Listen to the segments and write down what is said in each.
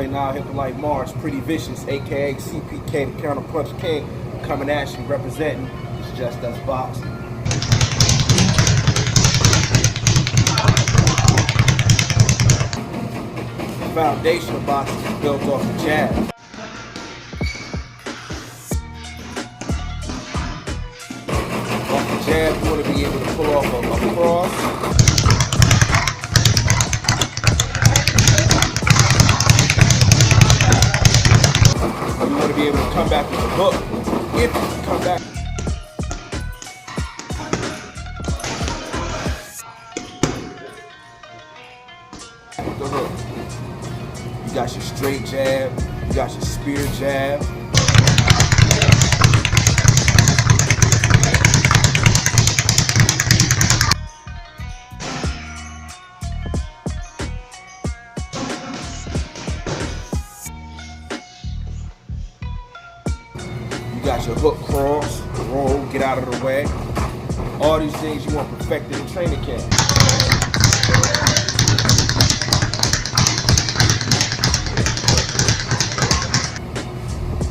boy now hipping like Mars, Pretty Vicious, aka CPK, the Counter Punch King, coming at you, representing. It's Just Us Boxing. The foundation of boxing is built off the jab. Off the jab, you want to be able to pull off a cross. You want to be able to come back with a hook. If you can come back. With the hook. You got your straight jab. You got your spear jab. You got your hook cross, roll, get out of the way. All these things you want perfected in training camp.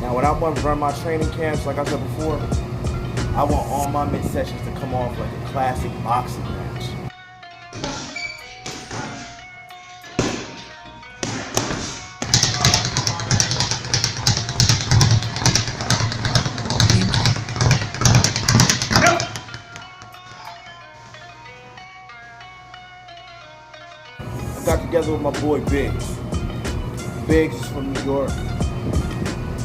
Now when I want to run my training camps, like I said before, I want all my mid-sessions to come off like a classic boxing match. I got together with my boy Biggs. Biggs is from New York.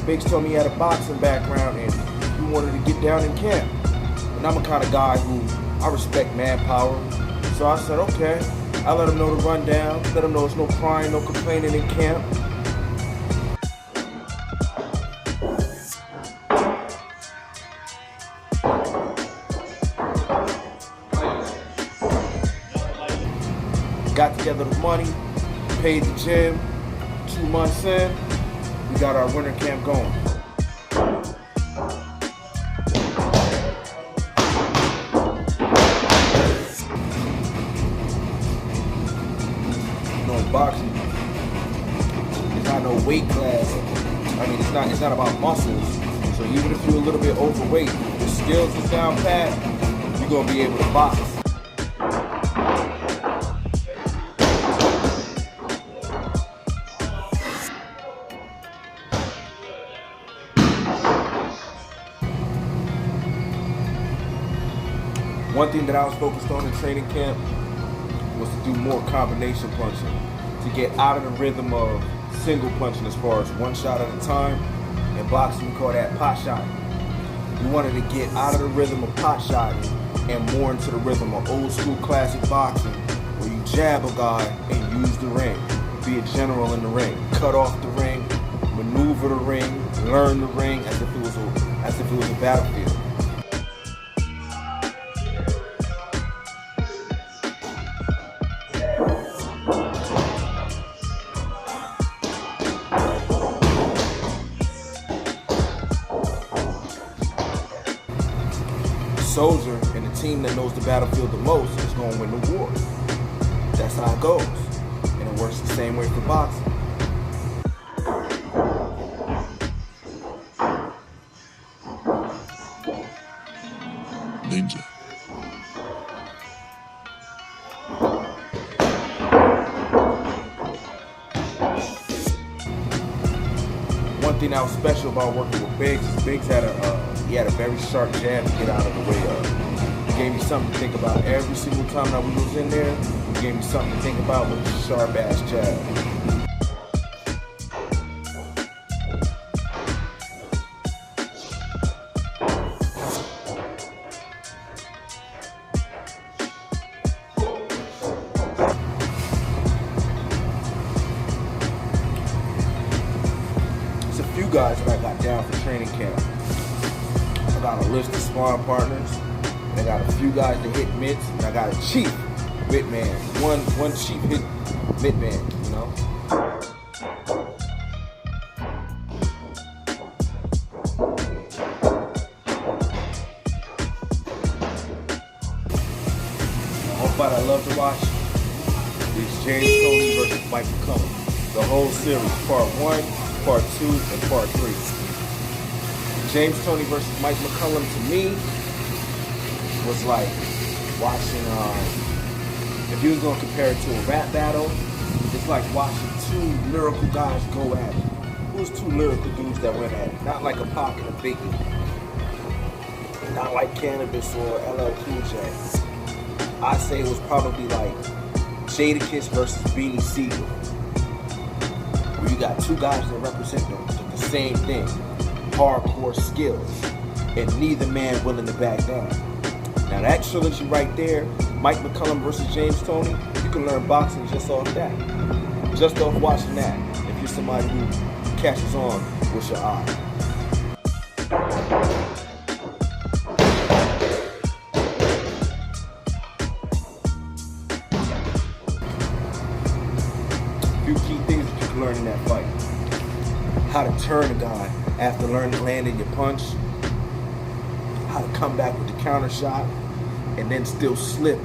Biggs told me he had a boxing background and he wanted to get down in camp. And I'm a kind of guy who, I respect manpower. So I said, okay. I let him know the rundown, let him know there's no crying, no complaining in camp. Got together the money, paid the gym. 2 months in, we got our winter camp going. You know, in boxing, it's not no weight class. I mean, it's not about muscles. So even if you're a little bit overweight, the skills is down pat, you're gonna be able to box. One thing that I was focused on in training camp was to do more combination punching, to get out of the rhythm of single punching as far as one shot at a time. In boxing, we call that pot shotting. We wanted to get out of the rhythm of pot shotting and more into the rhythm of old school classic boxing, where you jab a guy and use the ring, be a general in the ring, cut off the ring, maneuver the ring, learn the ring as if it was a battlefield. Soldier and the team that knows the battlefield the most is going to win the war. That's how it goes. And it works the same way for boxing. Ninja. One thing that was special about working with Biggs is Biggs had he had a very sharp jab to get out of the way of. He gave me something to think about every single time that we was in there. He gave me something to think about with a sharp ass jab. There's a few guys that I got down for training camp. I got a list of sparring partners. I got a few guys that hit mitts, and I got a chief mitt man. One chief hit mitt man, you know. One fight I love to watch is James Tony versus Mike McCullough. the whole series, part 1, part 2, and part 3. James Toney versus Mike McCollum to me was like watching, if you was going to compare it to a rap battle, it's like watching two lyrical guys go at it. Who's two lyrical dudes that went at it? Not like a Pac and a Biggie. Not like Cannabis or LL Cool J. I'd say it was probably like Jadakiss versus Beanie Siegel. Where you got two guys that represent the same thing. Hardcore skills. And neither man willing to back down. Now that trilogy right there, Mike McCollum versus James Toney, you can learn boxing just off that. Just off watching that. If you're somebody who catches on with your eye. Few key things that you can learn in that fight. How to turn a guy after landing your punch. How to come back with the counter shot and then still slip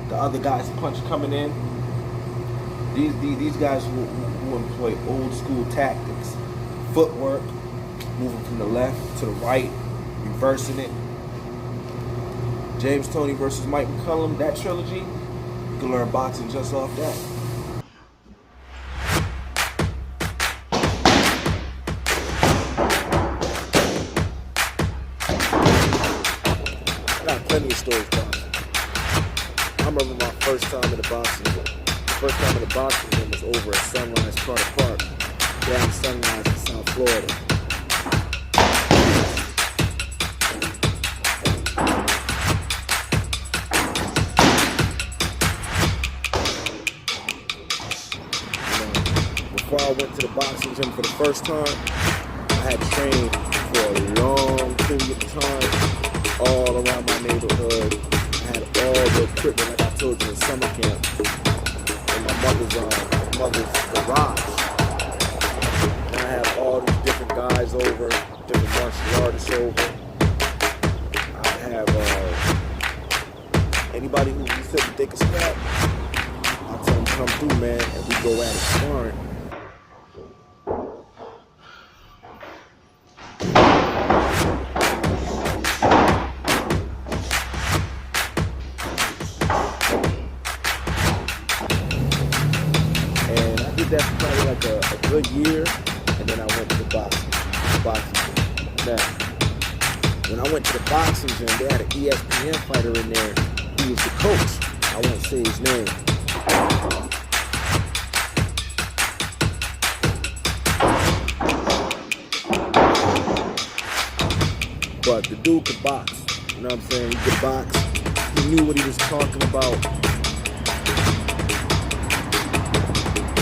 the other guy's punch coming in. These guys who employ old school tactics. Footwork, moving from the left to the right, reversing it. James Toney versus Mike McCollum, that trilogy, you can learn boxing just off that. I got plenty of stories boxing. I remember my first time in the boxing gym. The first time in the boxing gym was over at Sunrise Carter Park, down Sunrise in South Florida. Before I went to the boxing gym for the first time, I had trained for a long period of time all around my neighborhood. I had all the equipment, like I told you, in summer camp, in my mother's garage. And I had all these different guys over, different martial artists over. I have anybody who said that they could scrap, I'll tell them come through, man, and we go at it sparring. That's probably like a good year, and then I went to the boxing gym. Now, when I went to the boxing gym, they had an ESPN fighter in there who was the coach. I won't say his name. But the dude could box. You know what I'm saying? He could box. He knew what he was talking about.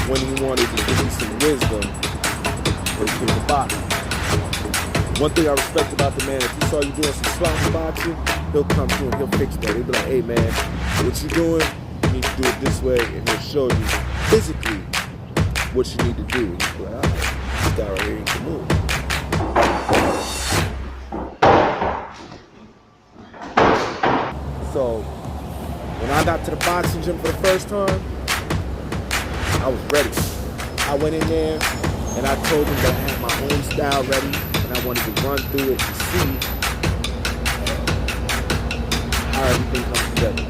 When he wanted to give me some wisdom, he came to boxing. One thing I respect about the man, if he saw you doing some sloppy boxing, he'll come through and he'll fix that. He'll be like, hey man, what you doing? You need to do it this way, and he'll show you physically what you need to do. And you'll be like, all right, this guy right here, he can move. So, when I got to the boxing gym for the first time, I was ready. I went in there and I told them that I had my own style ready and I wanted to run through it to see how everything comes together.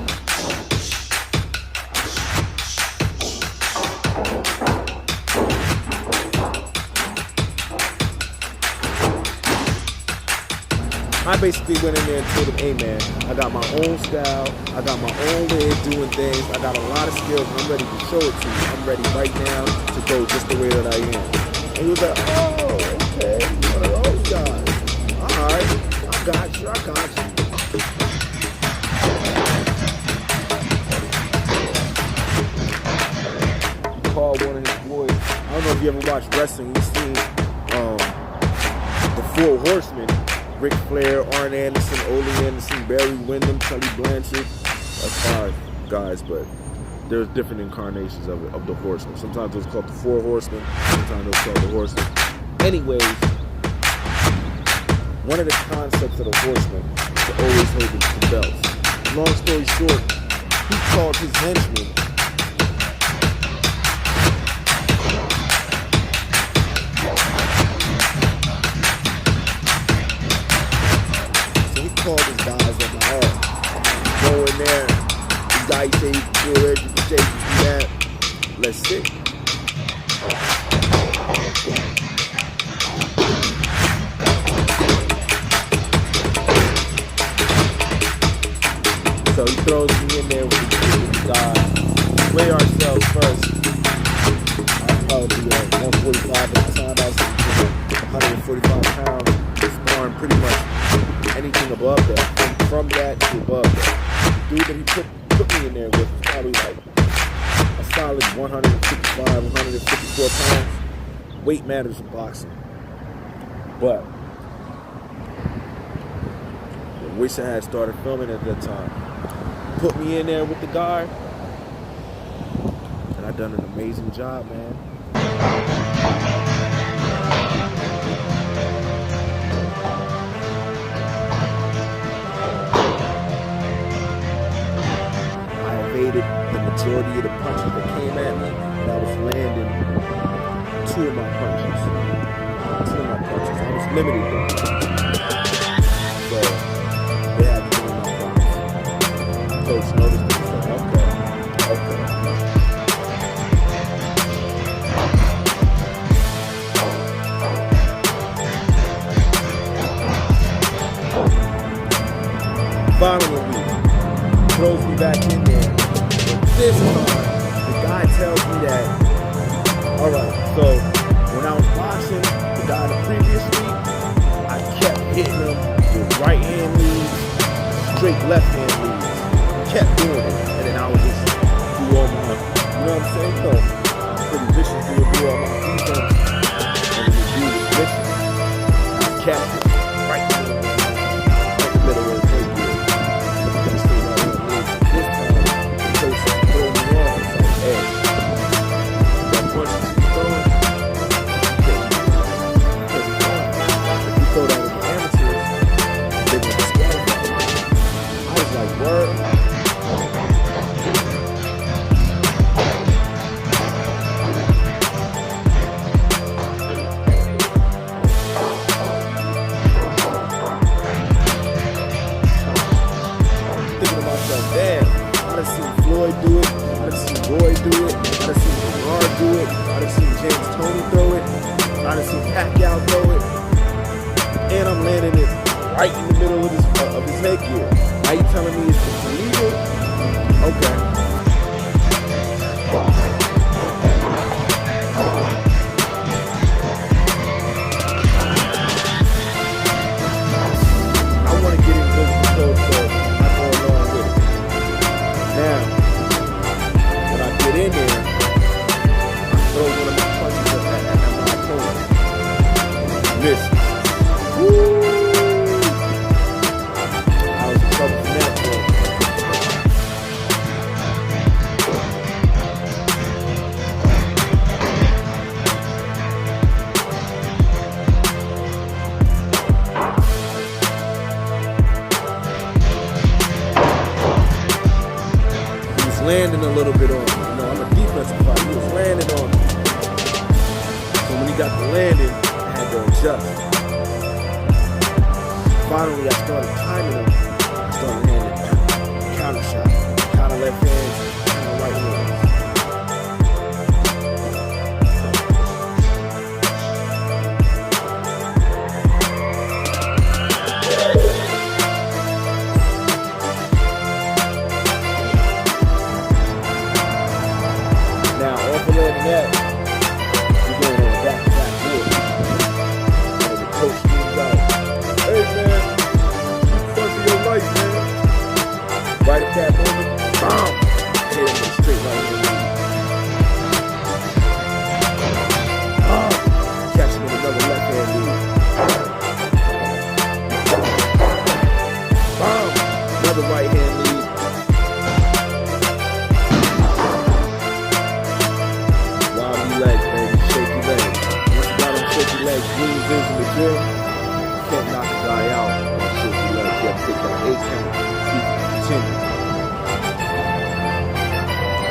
I basically went in there and told them, hey man, I got my own style, I got my own way of doing things, I got a lot of skills and I'm ready to show it to you. I'm ready right now to go just the way that I am. And he was like, oh, okay, you're one of those guys. Alright, I got you. He called one of his boys, I don't know if you ever watched wrestling, you've seen the Four Horsemen. Ric Flair, Arn Anderson, Ole Anderson, Barry Windham, Tully Blanchard. That's five guys, but there's different incarnations of the Horsemen. Sometimes it's called the Four Horsemen, sometimes it's called the Horsemen. Anyways, one of the concepts of the Horsemen is to always hold the belts. Long story short, he called his henchmen call this guys on my own. Go in there. This guy you say you can do it, you can say you can do that. Let's see. So he throws me in there with these guys. Weigh ourselves first. I'll probably be at 145 at the time. I was 145 pounds. Sparring pretty much anything above that. From that to above that. The dude that he put me in there with was probably like a solid 155, 154 pounds. Weight matters in boxing. But I wish I had started filming at that time. Put me in there with the guard, and I done an amazing job, man. I evaded the majority of the punches that came at me, and I was landing two of my punches. I was limited though. So they had to give me my box. Coach noticed me and said, okay. Following me, throws me back in there. But this time, the guy tells me that, alright, so when I was boxing the guy the previous week, I kept hitting him with right hand leads, straight left hand leads. Kept doing it, and then I would just do all my, you know what I'm saying? So, pretty vicious, do all my defense, and then the dude was vicious. I catch it right in the middle of the thing. This time, the coach threw me off and said, hey, that punch is throwing, if you throw that with the amateurs, they're going to scatter that. I was like, word. Damn, I done seen Floyd do it, I done seen Roy do it, I done seen Bernard do it, I done seen James Toney throw it, I done seen Pacquiao throw it, and I'm landing it right in the middle of his headgear. Now you telling me it's illegal? Okay. I want to get in good control, so I go along with it. Now, when I get in there, I throw one of my punches at my opponent. Miss. Woo! I was in trouble from that point. Landing a little bit on me. You know, I'm a defensive fighter. He was landing on me. So when he got the landing, I had to adjust. Finally, I started timing him. I started landing counter shot, counter left hand, counter right hand. That, we're going on a back-to-back board. And the coach comes out, hey man, you fun for your life, man. Right at that moment, BOM! Hit him with a straight right hand lead. Catch him with another left hand lead. BOM! Another right hand lead. Legs, baby, shaky legs. Once you got them shaky legs, greens in the gym, you can't knock a guy out on shaky legs. You have to take that 8 count, keep it continue.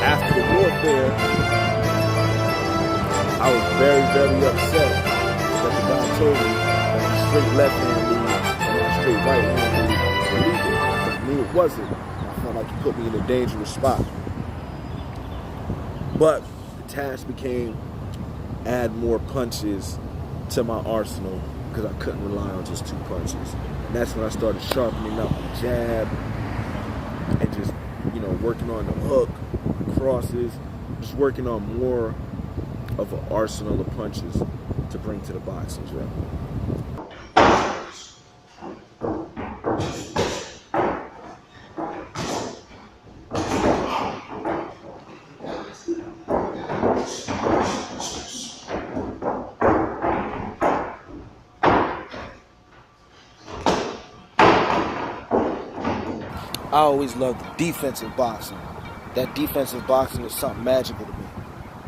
After the warfare, I was very, very upset that the guy told me that my straight left hand lead and my straight right hand lead was wasn't. I felt like he put me in a dangerous spot. But the task became add more punches to my arsenal because I couldn't rely on just 2 punches. And that's when I started sharpening up my jab and just, you know, working on the hook, crosses, just working on more of an arsenal of punches to bring to the boxing gym. I always loved defensive boxing. That defensive boxing is something magical to me.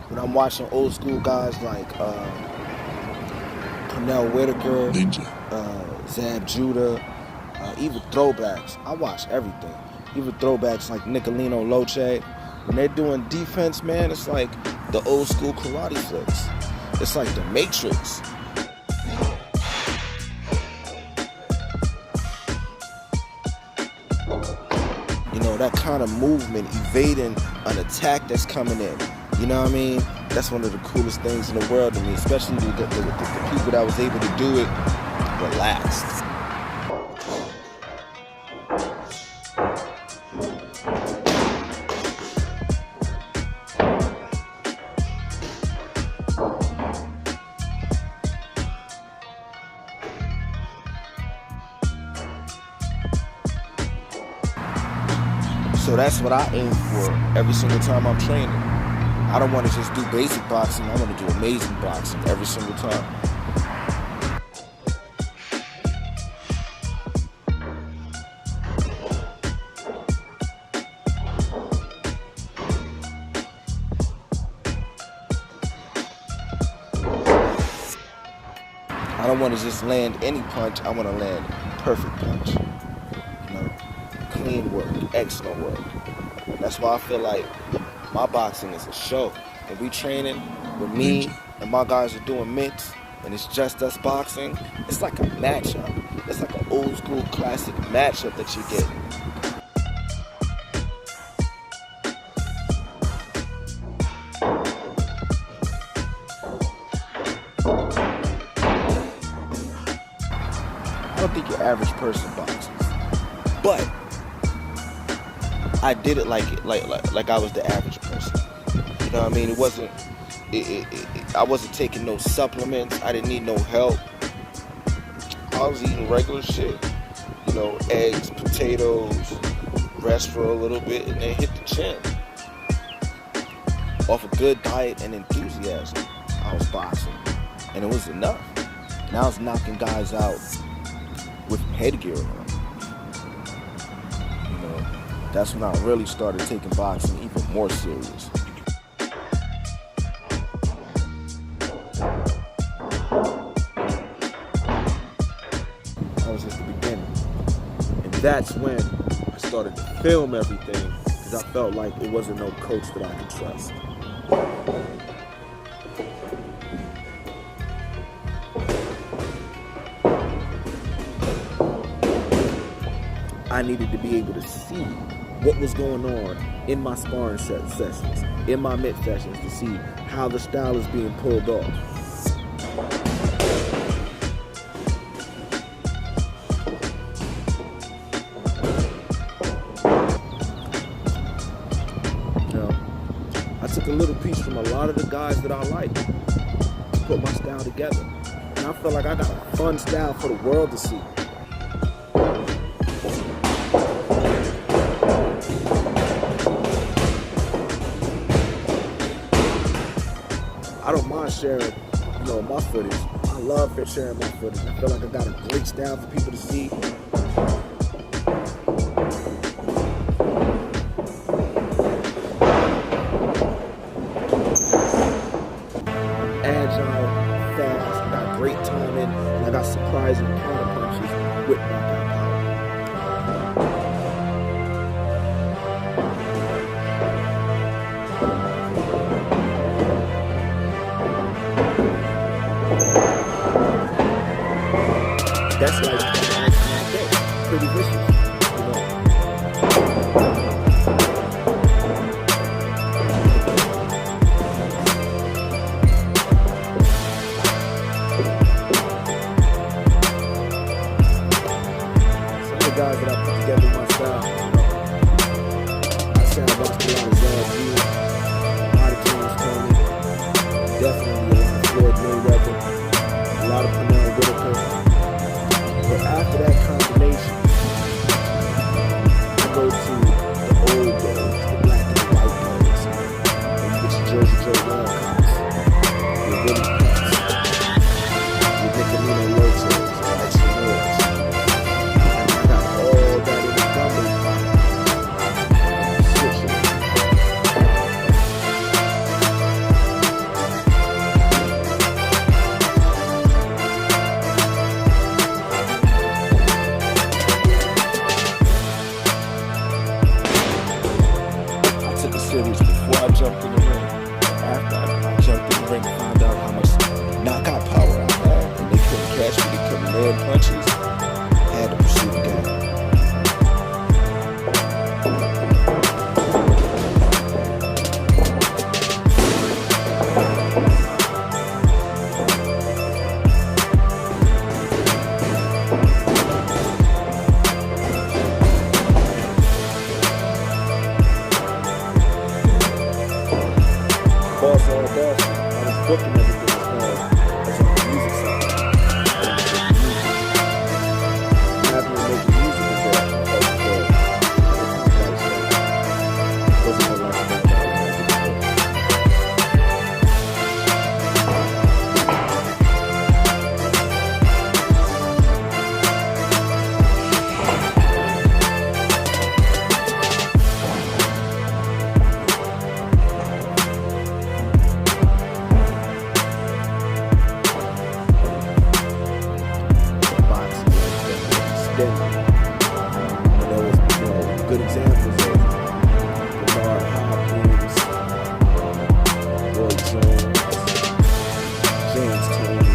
When I'm watching old school guys like Pernell Whitaker, Zab Judah, even throwbacks. I watch everything. Even throwbacks like Nicolino Loche. When they're doing defense, man, it's like the old school karate flicks. It's like the Matrix. You know, that kind of movement, evading an attack that's coming in. You know what I mean? That's one of the coolest things in the world to me, especially the people that was able to do it relaxed. So that's what I aim for every single time I'm training. I don't want to just do basic boxing, I want to do amazing boxing every single time. I don't want to just land any punch, I want to land perfect punch. You know, clean work, excellent work. That's why I feel like my boxing is a show. If we training with me and my guys are doing mitts and it's just us boxing, it's like a matchup. It's like an old school classic matchup that you get. I don't think your average person boxes, but I did it like I was the average person. You know what I mean? It wasn't. I wasn't taking no supplements. I didn't need no help. I was eating regular shit. You know, eggs, potatoes, rest for a little bit, and then hit the gym. Off a good diet and enthusiasm, I was boxing, and it was enough. And I was knocking guys out with headgear on. You know, that's when I really started taking boxing even more serious. That was just the beginning. And that's when I started to film everything, because I felt like it wasn't no coach that I could trust. I needed to be able to see what was going on in my sparring sessions, in my mitt sessions, to see how the style is being pulled off. You know, I took a little piece from a lot of the guys that I like to put my style together. And I felt like I got a fun style for the world to see. I don't mind sharing, you know, my footage. I love sharing my footage. I feel like I got a great style for people to see. Agile, fast, I got great timing, and I got surprising counter punches with knockout power. That's like pretty vicious, you know. with my style. I say I boxed a lot of Zab G, a lot of James Tony, definitely a lot of Floyd Mayweather, a lot of Pernell Whitaker. But after that combination, I go to the old days, the black and the white days. When you get your Jersey Joe Walcots, your Willie Pets, your Nicolino Loches, Archie Moores. And I got all that in the gumbo pot. Switch it. I took a series before I jumped in the ring. After I jumped in the ring and found out how much knockout power I had, and they couldn't catch me, they couldn't land punches, I had to pursue the game. Boss all boss, I was booking everything as on the music side. I'm happy to make music with that. Wasn't my life about that. And there was, good examples of Lamar Hopkins, Roy Jones, James Tony.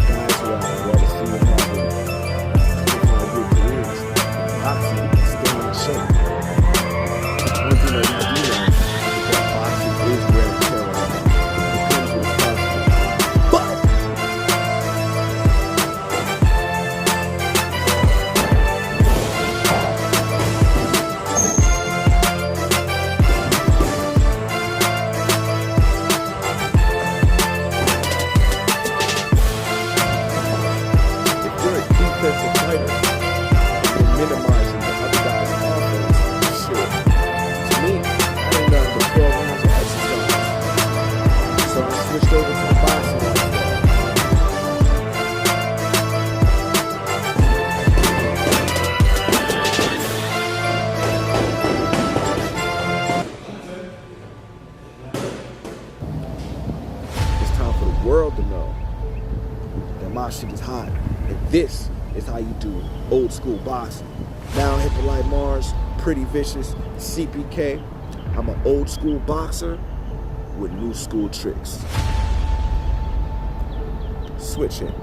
Guys who I'd rather see having 25-year careers. Boxing, staying in shape. One thing that we do know is that boxing is wear and tear right now. It depends on the product. But if you're a defensive fighter, you're minimizing the other guy's offense. Shit. To me, I ain't nothing but 12 rounds of exercise. So I switched over to the boxing lifestyle. It's time for the world to know that my shit is hot. And this is how you do old school boxing. Now Hippolyte Mars, Pretty Vicious, CPK. I'm an old school boxer with new school tricks. Switch it.